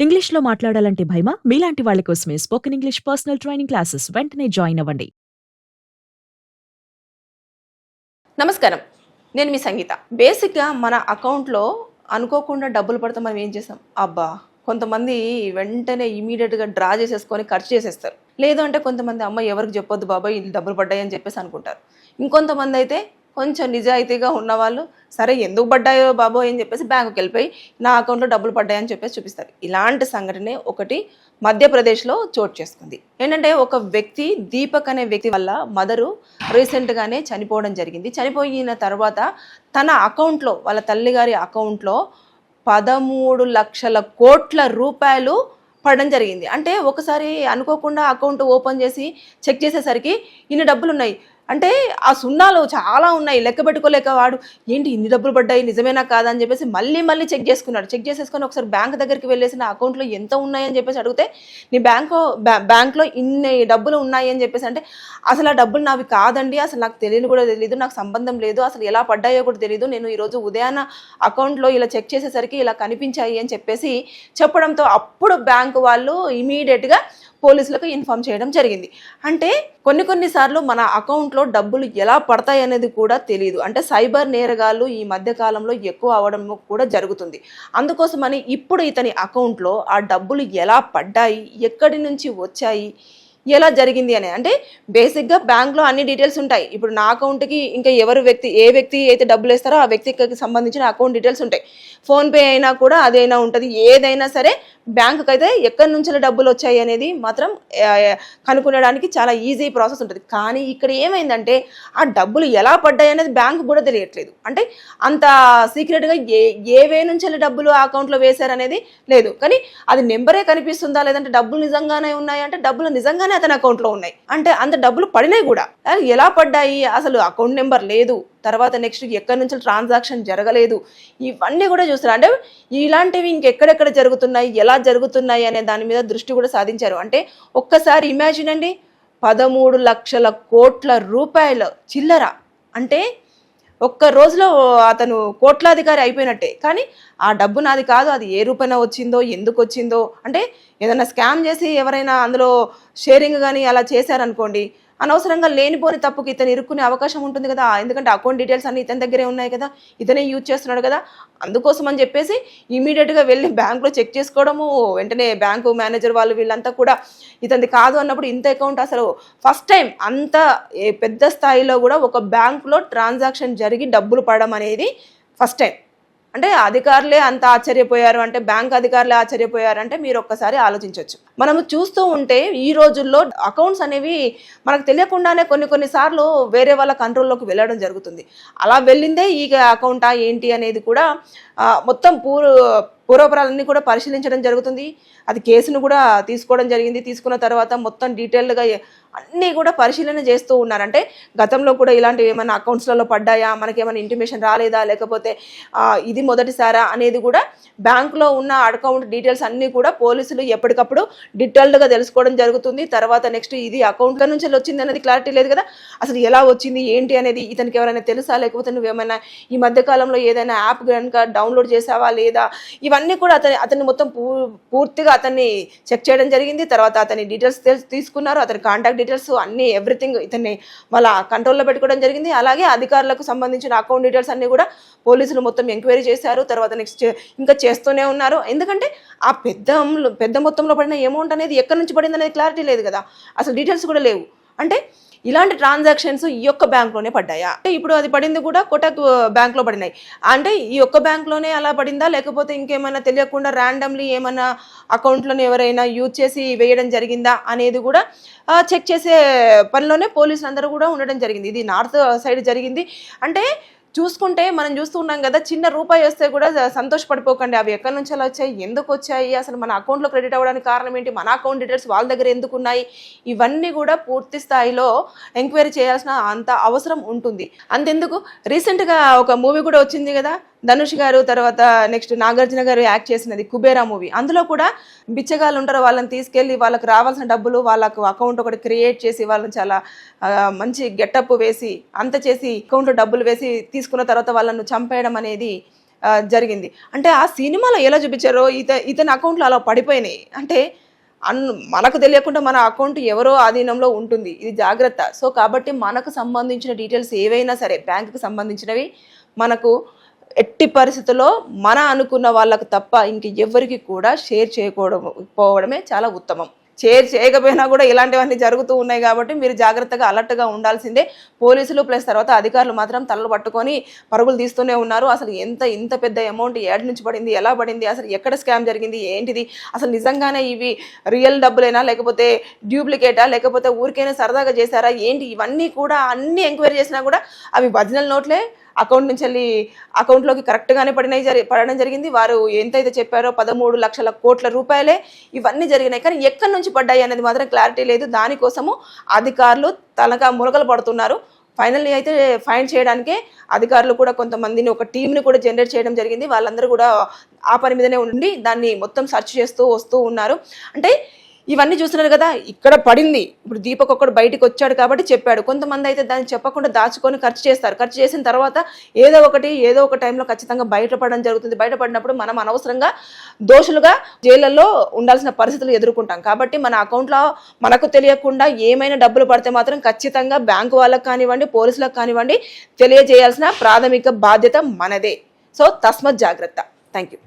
ఇంగ్లీష్‌లో మాట్లాడాలంటే భయమా? మీలాంటి వాళ్ళ కోసమే spoken English personal training classes వెంటనే జాయిన్ అవ్వండి. నమస్కారం. నేను మీ సంగీత. బేసిక్‌గా మన అకౌంట్‌లో అనుకోకుండా డబ్బులు పడితే మనం ఏం చేస్తాం? అబ్బా! కొంతమంది వెంటనే ఇమ్మీడియేట్‌గా డ్రా చేసేసుకొని ఖర్చు చేసేస్తారు. లేదు అంటే కొంతమంది అమ్మ ఎవరికి చెప్పొద్దు బాబోయ్! ఈళ్ళు డబ్బులు పడ్డాయి అని చెప్పేసి అనుకుంటారు. ఇంకొంతమందయితే కొంచెం నిజాయితీగా ఉన్నవాళ్ళు సరే ఎందుకు పడ్డాయో బాబోయ్ అని చెప్పేసి బ్యాంకుకెళ్ళిపోయి నా అకౌంట్‌లో డబ్బులు పడ్డాయని చెప్పేసి చూపిస్తారు. ఇలాంటి సంఘటనే ఒకటి మధ్యప్రదేశ్‌లో చోటు చేసుకుంది. ఏంటంటే ఒక వ్యక్తి దీపక్ అనే వ్యక్తి వల్ల మదరు రీసెంట్‌గానే చనిపోవడం జరిగింది. చనిపోయిన తర్వాత తన అకౌంట్‌లో వాళ్ళ తల్లిగారి అకౌంట్‌లో 13,00,00,00,000 పడడం జరిగింది. అంటే ఒకసారి అనుకోకుండా అకౌంట్ ఓపెన్ చేసి చెక్ చేసేసరికి ఇన్ని డబ్బులున్నాయి. అంటే ఆ సున్నాలు చాలా ఉన్నాయి. లెక్క పెట్టుకోలేక వాడు ఏంటి ఇన్ని డబ్బులు పడ్డాయి నిజమేనా కాదా అని చెప్పేసి మళ్ళీ చెక్ చేసుకున్నాడు. చెక్ చేసేసుకొని ఒకసారి బ్యాంక్ దగ్గరికి వెళ్ళేసి నా అకౌంట్‌లో ఎంత ఉన్నాయని చెప్పేసి అడిగితే నీ బ్యాంక్‌లో ఇన్ని డబ్బులు ఉన్నాయి అని చెప్పేసి అంటే అసలు ఆ డబ్బులు నావి కాదండి. అసలు నాకు తెలియని కూడా తెలీదు. నాకు సంబంధం లేదు. అసలు ఎలా పడ్డాయో కూడా తెలీదు. నేను ఈరోజు ఉదయాన అకౌంట్‌లో ఇలా చెక్ చేసేసరికి ఇలా కనిపించాయి అని చెప్పేసి చెప్పడంతో అప్పుడు బ్యాంక్ వాళ్ళు ఇమ్మీడియేట్‌గా పోలీసులకు ఇన్ఫార్మ్ చేయడం జరిగింది. అంటే కొన్ని సార్లు మన అకౌంట్లో డబ్బులు ఎలా పడతాయి అనేది కూడా తెలియదు. అంటే సైబర్ నేరగాళ్ళు ఈ మధ్య కాలంలో ఎక్కువ అవడం కూడా జరుగుతుంది. అందుకోసమని ఇప్పుడు ఇతని అకౌంట్లో ఆ డబ్బులు ఎలా పడ్డాయి, ఎక్కడి నుంచి వచ్చాయి, ఎలా జరిగింది అని అంటే బేసిక్గా బ్యాంక్లో అన్ని డీటెయిల్స్ ఉంటాయి. ఇప్పుడు నా అకౌంట్కి ఇంకా ఏ వ్యక్తి అయితే డబ్బులు వేస్తారో ఆ వ్యక్తికి సంబంధించిన అకౌంట్ డీటెయిల్స్ ఉంటాయి. ఫోన్పే అయినా కూడా అదైనా ఉంటుంది. ఏదైనా సరే బ్యాంకుకి అయితే ఎక్కడి నుంచి డబ్బులు వచ్చాయి అనేది మాత్రం కనుక్కోవడానికి చాలా ఈజీ ప్రాసెస్ ఉంటుంది. కానీ ఇక్కడ ఏమైందంటే ఆ డబ్బులు ఎలా పడ్డాయి అనేది బ్యాంకు కూడా తెలియట్లేదు. అంటే అంత సీక్రెట్గా ఏ నుంచి డబ్బులు ఆ అకౌంట్లో వేశారనేది లేదు. కానీ అది నెంబరే కనిపిస్తుందా లేదంటే డబ్బులు నిజంగానే ఉన్నాయి అంటే డబ్బులు నిజంగానే అతని అకౌంట్లో ఉన్నాయి. అంటే అంత డబ్బులు పడినాయి కూడా. ఎలా పడ్డాయి అసలు అకౌంట్ నెంబర్ లేదు. తర్వాత నెక్స్ట్ ఎక్కడి నుంచి ట్రాన్సాక్షన్ జరగలేదు. ఇవన్నీ కూడా చూస్తారు. అంటే ఇలాంటివి ఇంకెక్కడెక్కడ జరుగుతున్నాయి, ఎలా జరుగుతున్నాయి అనే దాని మీద దృష్టి కూడా సాధించారు. అంటే ఒక్కసారి ఇమాజిన్ అండి, 13,00,00,00,000 రూపాయల చిల్లర. అంటే ఒక్క రోజులో అతను కోట్లాధికారి అయిపోయినట్టే. కానీ ఆ డబ్బు నాది కాదు, అది ఏ రూపాయన వచ్చిందో, ఎందుకు వచ్చిందో, అంటే ఏదైనా స్కామ్ చేసి ఎవరైనా అందులో షేరింగ్ కానీ అలా చేశారనుకోండి, అనవసరంగా లేనిపోని తప్పుకి ఇతను ఇరుక్కునే అవకాశం ఉంటుంది కదా. ఎందుకంటే అకౌంట్ డీటెయిల్స్ అన్ని ఇతని దగ్గరే ఉన్నాయి కదా, ఇతనే యూజ్ చేస్తున్నాడు కదా. అందుకోసం అని చెప్పేసి ఇమీడియట్గా వెళ్ళి బ్యాంకులో చెక్ చేసుకోవడము, వెంటనే బ్యాంకు మేనేజర్ వాళ్ళు వీళ్ళంతా కూడా ఇతనిది కాదు అన్నప్పుడు ఇంత అకౌంట్ అసలు ఫస్ట్ టైం అంత పెద్ద స్థాయిలో కూడా ఒక బ్యాంకులో ట్రాన్సాక్షన్ జరిగి డబ్బులు పడడం అనేది ఫస్ట్ టైం. అంటే అధికారులే అంత ఆశ్చర్యపోయారు అంటే బ్యాంక్ అధికారులే ఆశ్చర్యపోయారు అంటే మీరు ఒక్కసారి ఆలోచించవచ్చు. మనము చూస్తూ ఉంటే ఈ రోజుల్లో అకౌంట్స్ అనేవి మనకు తెలియకుండానే కొన్ని సార్లు వేరే వాళ్ళ కంట్రోల్లోకి వెళ్ళడం జరుగుతుంది. అలా వెళ్ళిందే ఈ అకౌంటా ఏంటి అనేది కూడా మొత్తం పూర్వపరాలన్నీ కూడా పరిశీలించడం జరుగుతుంది. అది కేసును కూడా తీసుకోవడం జరిగింది. తీసుకున్న తర్వాత మొత్తం డీటెయిల్డ్గా అన్నీ కూడా పరిశీలన చేస్తూ ఉన్నారంటే గతంలో కూడా ఇలాంటివి ఏమైనా అకౌంట్స్లలో పడ్డాయా, మనకేమైనా ఇంటిమేషన్ రాలేదా, లేకపోతే ఇది మొదటిసారా అనేది కూడా బ్యాంకులో ఉన్న అకౌంట్ డీటెయిల్స్ అన్నీ కూడా పోలీసులు ఎప్పటికప్పుడు డీటెయిల్డ్గా తెలుసుకోవడం జరుగుతుంది. తర్వాత నెక్స్ట్ ఇది అకౌంట్ల నుంచి వచ్చింది అనేది క్లారిటీ లేదు కదా, అసలు ఎలా వచ్చింది ఏంటి అనేది ఇతనికి ఎవరైనా తెలుసా, లేకపోతే నువ్వేమైనా ఈ మధ్యకాలంలో ఏదైనా యాప్ కనుక డౌన్లోడ్ చేసావా లేదా, ఇవన్నీ కూడా అతన్ని మొత్తం పూర్తిగా అతన్ని చెక్ చేయడం జరిగింది. తర్వాత అతని డీటెయిల్స్ తీసుకున్నారు, అతని కాంటాక్ట్ డీటెయిల్స్ అన్నీ ఎవ్రీథింగ్ ఇతన్ని వాళ్ళ కంట్రోల్లో పెట్టుకోవడం జరిగింది. అలాగే అధికారులకు సంబంధించిన అకౌంట్ డీటెయిల్స్ అన్నీ కూడా పోలీసులు మొత్తం ఎంక్వైరీ చేశారు. తర్వాత నెక్స్ట్ ఇంకా చేస్తూనే ఉన్నారు. ఎందుకంటే ఆ పెద్ద మొత్తంలో పడిన అమౌంట్ అనేది ఎక్కడి నుంచి పడింది అనేది క్లారిటీ లేదు కదా, అసలు డీటెయిల్స్ కూడా లేవు. అంటే ఇలాంటి ట్రాన్సాక్షన్స్ ఈ యొక్క బ్యాంక్లోనే పడ్డాయా, అంటే ఇప్పుడు అది పడింది కూడా కోటక్ బ్యాంక్లో పడినాయి. అంటే ఈ ఒక్క బ్యాంక్లోనే అలా పడిందా, లేకపోతే ఇంకేమైనా తెలియకుండా ర్యాండమ్లీ ఏమైనా అకౌంట్లను ఎవరైనా యూజ్ చేసి వేయడం జరిగిందా అనేది కూడా చెక్ చేసే పనిలోనే పోలీసులు అందరూ కూడా ఉండడం జరిగింది. ఇది నార్త్ సైడ్ జరిగింది. అంటే చూసుకుంటే మనం చూస్తూ ఉన్నాం కదా, చిన్న రూపాయి వస్తే కూడా సంతోషపడిపోకండి. అవి ఎక్కడి నుంచి అలా వచ్చాయి, ఎందుకు వచ్చాయి, అసలు మన అకౌంట్లో క్రెడిట్ అవ్వడానికి కారణం ఏంటి, మన అకౌంట్ డీటెయిల్స్ వాళ్ళ దగ్గర ఎందుకు ఉన్నాయి, ఇవన్నీ కూడా పూర్తి స్థాయిలో ఎంక్వైరీ చేయాల్సిన అంత అవసరం ఉంటుంది. అంతెందుకు రీసెంట్గా ఒక మూవీ కూడా వచ్చింది కదా, ధనుష్ గారు తర్వాత నెక్స్ట్ నాగార్జున గారు యాక్ట్ చేసినది కుబేరా మూవీ. అందులో కూడా బిచ్చగాళ్ళు ఉంటారు, వాళ్ళని తీసుకెళ్ళి వాళ్ళకి రావాల్సిన డబ్బులు వాళ్ళకు అకౌంట్ ఒకటి క్రియేట్ చేసి వాళ్ళని చాలా మంచి గెటప్ వేసి అంత చేసి అకౌంట్లో డబ్బులు వేసి తీసుకున్న తర్వాత వాళ్ళను చంపేయడం అనేది జరిగింది. అంటే ఆ సినిమాలో ఎలా చూపించారో ఇతని అకౌంట్లో అలా పడిపోయినాయి. అంటే మనకు తెలియకుండా మన అకౌంట్ ఎవరో ఆధీనంలో ఉంటుంది. ఇది జాగ్రత్త. సో కాబట్టి మనకు సంబంధించిన డీటెయిల్స్ ఏవైనా సరే బ్యాంకుకి సంబంధించినవి మనకు ఎట్టి పరిస్థితుల్లో మన అనుకున్న వాళ్ళకు తప్ప ఇంక ఎవరికి కూడా షేర్ పోవడమే చాలా ఉత్తమం. షేర్ చేయకపోయినా కూడా ఇలాంటివన్నీ జరుగుతూ ఉన్నాయి కాబట్టి మీరు జాగ్రత్తగా అలర్ట్గా ఉండాల్సిందే. పోలీసులు ప్లస్ తర్వాత అధికారులు మాత్రం తలలు పట్టుకొని పరుగులు తీస్తూనే ఉన్నారు. అసలు ఇంత పెద్ద అమౌంట్ ఏడు నుంచి పడింది, ఎలా పడింది, అసలు ఎక్కడ స్కామ్ జరిగింది, ఏంటిది, అసలు నిజంగానే ఇవి రియల్ డబ్బులేనా లేకపోతే డ్యూప్లికేటా లేకపోతే ఊరికైనా సరదాగా చేశారా ఏంటి, ఇవన్నీ కూడా అన్ని ఎంక్వైరీ చేసినా కూడా అవి ఒరిజినల్ నోట్లే అకౌంట్ నుంచి వెళ్ళి అకౌంట్లోకి కరెక్ట్గానే పడడం జరిగింది. వారు ఎంతైతే చెప్పారో 13 లక్షల కోట్ల రూపాయలే ఇవన్నీ జరిగినాయి. కానీ ఎక్కడి నుంచి పడ్డాయి అనేది మాత్రం క్లారిటీ లేదు. దానికోసము అధికారులు మురగలు పడుతున్నారు. ఫైనల్లీ అయితే ఫైండ్ చేయడానికే అధికారులు కూడా కొంతమందిని ఒక టీంని కూడా జనరేట్ చేయడం జరిగింది. వాళ్ళందరూ కూడా ఆ పని మీదనే ఉండి దాన్ని మొత్తం సెర్చ్ చేస్తూ వస్తూ ఉన్నారు. అంటే ఇవన్నీ చూస్తున్నారు కదా, ఇక్కడ పడింది. ఇప్పుడు దీపక్ ఒక్కడు బయటకు వచ్చాడు కాబట్టి చెప్పాడు. కొంతమంది అయితే దాన్ని చెప్పకుండా దాచుకొని ఖర్చు చేస్తారు. ఖర్చు చేసిన తర్వాత ఏదో ఒక టైంలో ఖచ్చితంగా బయటపడడం జరుగుతుంది. బయటపడినప్పుడు మనం అనవసరంగా దోషులుగా జైళ్ళల్లో ఉండాల్సిన పరిస్థితులు ఎదుర్కొంటాం. కాబట్టి మన అకౌంట్లో మనకు తెలియకుండా ఏమైనా డబ్బులు పడితే మాత్రం ఖచ్చితంగా బ్యాంకు వాళ్ళకు కానివ్వండి, పోలీసులకు కానివ్వండి తెలియజేయాల్సిన ప్రాథమిక బాధ్యత మనదే. సో తస్మత్ జాగ్రత్త. Thank you.